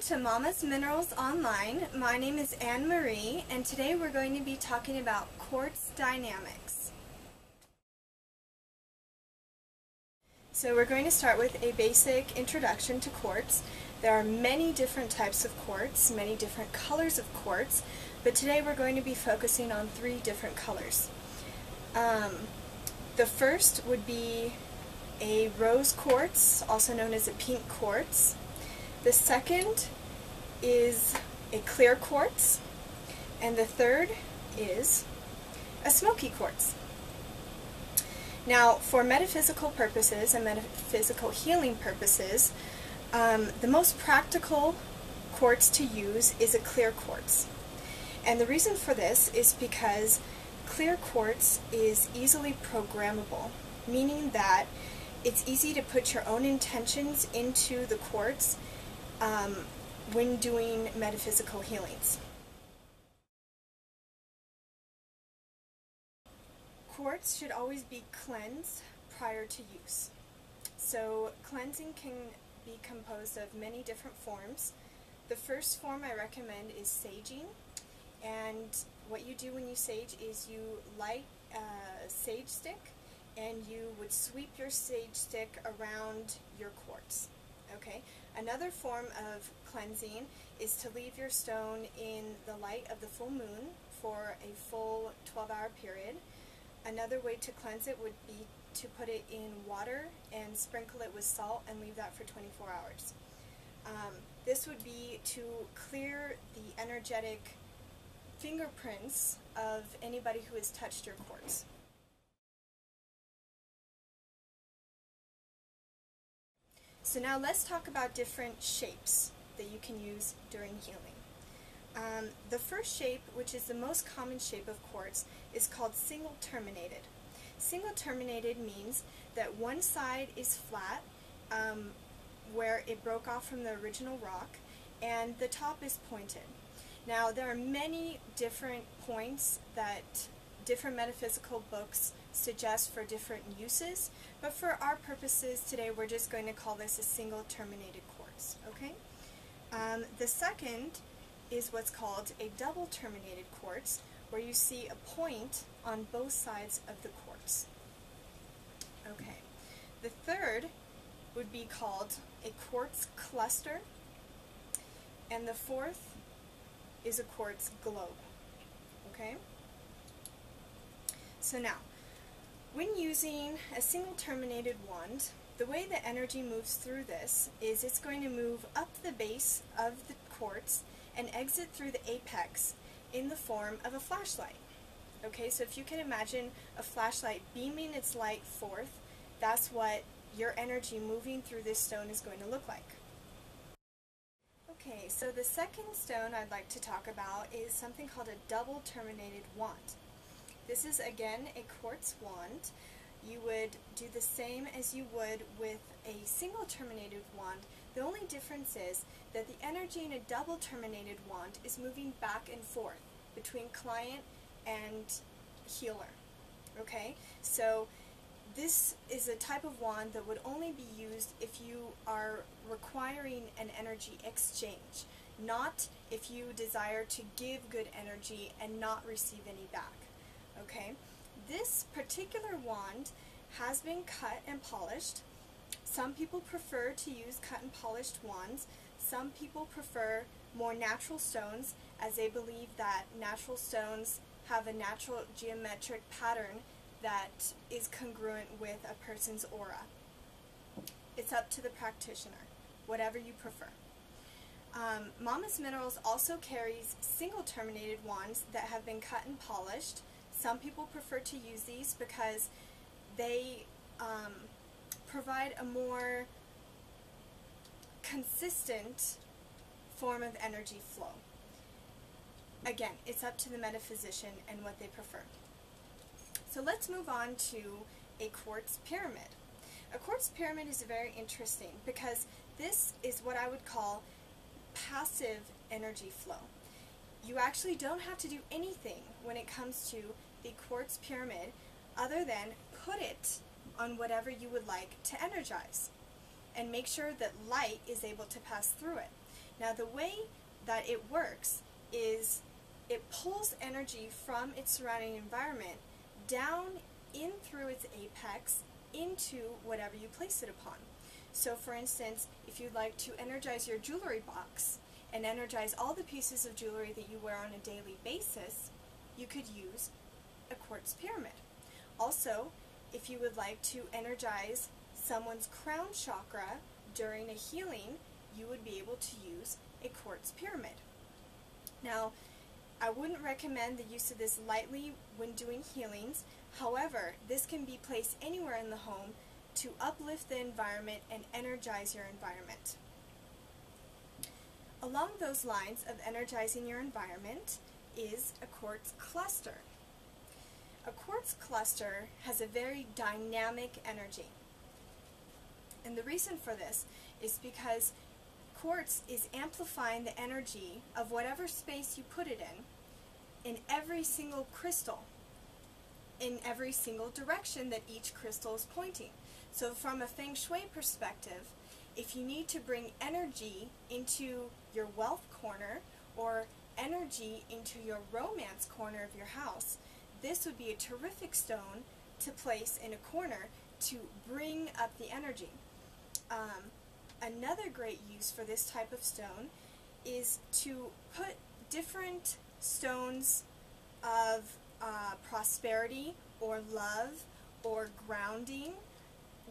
Welcome to Mama's Minerals Online. My name is Anne Marie, and today we're going to be talking about Quartz Dynamics. So we're going to start with a basic introduction to quartz. There are many different types of quartz, many different colors of quartz, but today we're going to be focusing on 3 different colors. The first would be a rose quartz, also known as a pink quartz. The second is a clear quartz, and the third is a smoky quartz. Now, for metaphysical purposes and metaphysical healing purposes, the most practical quartz to use is a clear quartz. And the reason for this is because clear quartz is easily programmable, meaning that it's easy to put your own intentions into the quartz when doing metaphysical healings. Quartz should always be cleansed prior to use. So cleansing can be composed of many different forms. The first form I recommend is saging, and what you do when you sage is you light a sage stick and you would sweep your sage stick around your quartz. Okay. Another form of cleansing is to leave your stone in the light of the full moon for a full 12-hour period. Another way to cleanse it would be to put it in water and sprinkle it with salt and leave that for 24 hours. This would be to clear the energetic fingerprints of anybody who has touched your quartz. So now let's talk about different shapes that you can use during healing. The first shape, which is the most common shape of quartz, is called single terminated. Single terminated means that one side is flat, where it broke off from the original rock, and the top is pointed. Now, there are many different points that different metaphysical books suggest for different uses, but for our purposes today we're just going to call this a single terminated quartz. Okay? The second is what's called a double terminated quartz, where you see a point on both sides of the quartz. Okay. The third would be called a quartz cluster, and the fourth is a quartz globe. Okay? So now, when using a single terminated wand, the way the energy moves through this is it's going to move up the base of the quartz and exit through the apex in the form of a flashlight. Okay, so if you can imagine a flashlight beaming its light forth, that's what your energy moving through this stone is going to look like. Okay, so the second stone I'd like to talk about is something called a double terminated wand. This is again a quartz wand. You would do the same as you would with a single terminated wand. The only difference is that the energy in a double terminated wand is moving back and forth between client and healer. Okay? So this is a type of wand that would only be used if you are requiring an energy exchange, not if you desire to give good energy and not receive any back. Okay, this particular wand has been cut and polished. Some people prefer to use cut and polished wands. Some people prefer more natural stones, as they believe that natural stones have a natural geometric pattern that is congruent with a person's aura. It's up to the practitioner, whatever you prefer. Mama's Minerals also carries single terminated wands that have been cut and polished. Some people prefer to use these because they provide a more consistent form of energy flow. Again, it's up to the metaphysician and what they prefer. So let's move on to a quartz pyramid. A quartz pyramid is very interesting because this is what I would call passive energy flow. You actually don't have to do anything when it comes to the quartz pyramid other than put it on whatever you would like to energize and make sure that light is able to pass through it. Now the way that it works is it pulls energy from its surrounding environment down in through its apex into whatever you place it upon. So for instance, if you'd like to energize your jewelry box and energize all the pieces of jewelry that you wear on a daily basis, you could use a quartz pyramid. Also, if you would like to energize someone's crown chakra during a healing, you would be able to use a quartz pyramid. Now, I wouldn't recommend the use of this lightly when doing healings. However, this can be placed anywhere in the home to uplift the environment and energize your environment. Along those lines of energizing your environment is a quartz cluster. A quartz cluster has a very dynamic energy. And the reason for this is because quartz is amplifying the energy of whatever space you put it in every single crystal, in every single direction that each crystal is pointing. So from a feng shui perspective, if you need to bring energy into your wealth corner or energy into your romance corner of your house, this would be a terrific stone to place in a corner to bring up the energy. Another great use for this type of stone is to put different stones of prosperity or love or grounding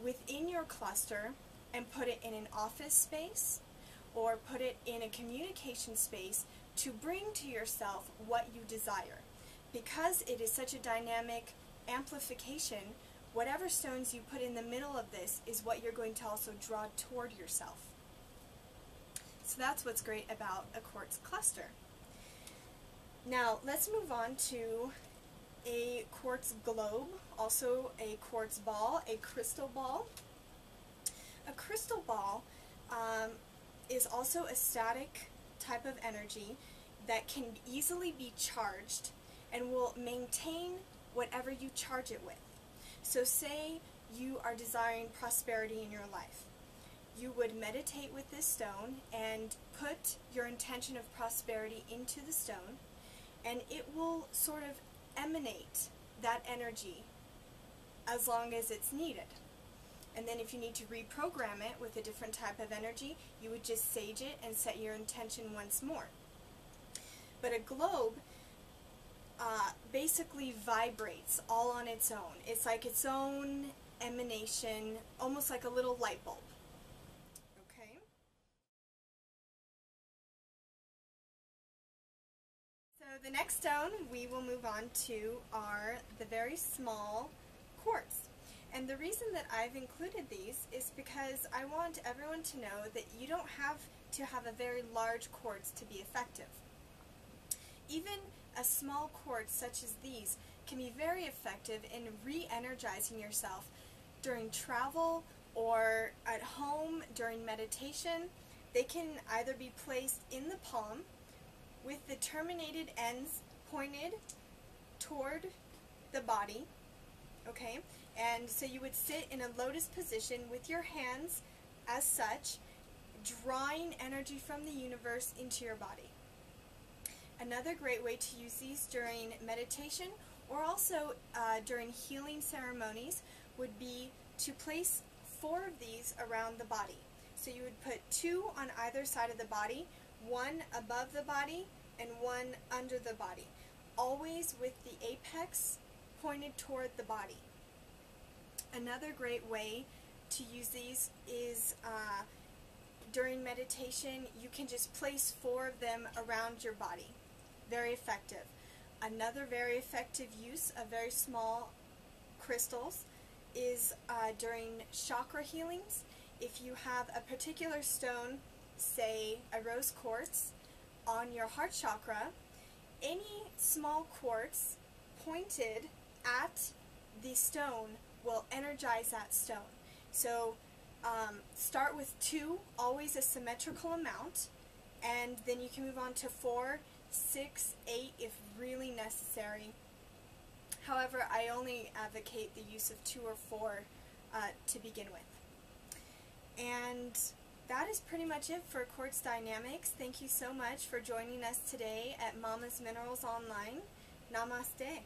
within your cluster and put it in an office space or put it in a communication space to bring to yourself what you desire. Because it is such a dynamic amplification, whatever stones you put in the middle of this is what you're going to also draw toward yourself. So that's what's great about a quartz cluster. Now let's move on to a quartz globe, also a quartz ball, a crystal ball. A crystal ball is also a static type of energy that can easily be charged and will maintain whatever you charge it with. So say you are desiring prosperity in your life. You would meditate with this stone and put your intention of prosperity into the stone, and it will sort of emanate that energy as long as it's needed. And then if you need to reprogram it with a different type of energy, you would just sage it and set your intention once more. But a globe basically vibrates all on its own. It's like its own emanation, almost like a little light bulb. Okay? So the next stone we will move on to are the very small quartz. And the reason that I've included these is because I want everyone to know that you don't have to have a very large quartz to be effective. Even a small quartz such as these can be very effective in re-energizing yourself during travel or at home during meditation. They can either be placed in the palm with the terminated ends pointed toward the body, okay? And so you would sit in a lotus position with your hands as such, drawing energy from the universe into your body. Another great way to use these during meditation or also during healing ceremonies would be to place 4 of these around the body. So you would put 2 on either side of the body, 1 above the body and 1 under the body, always with the apex pointed toward the body. Another great way to use these is during meditation, you can just place 4 of them around your body. Very effective. Another very effective use of very small crystals is during chakra healings. If you have a particular stone, say a rose quartz, on your heart chakra, any small quartz pointed at the stone will energize that stone. So start with 2, always a symmetrical amount, and then you can move on to 4, 6, 8 if really necessary. However, I only advocate the use of 2 or 4 to begin with. And that is pretty much it for Quartz Dynamics. Thank you so much for joining us today at Mama's Minerals Online. Namaste.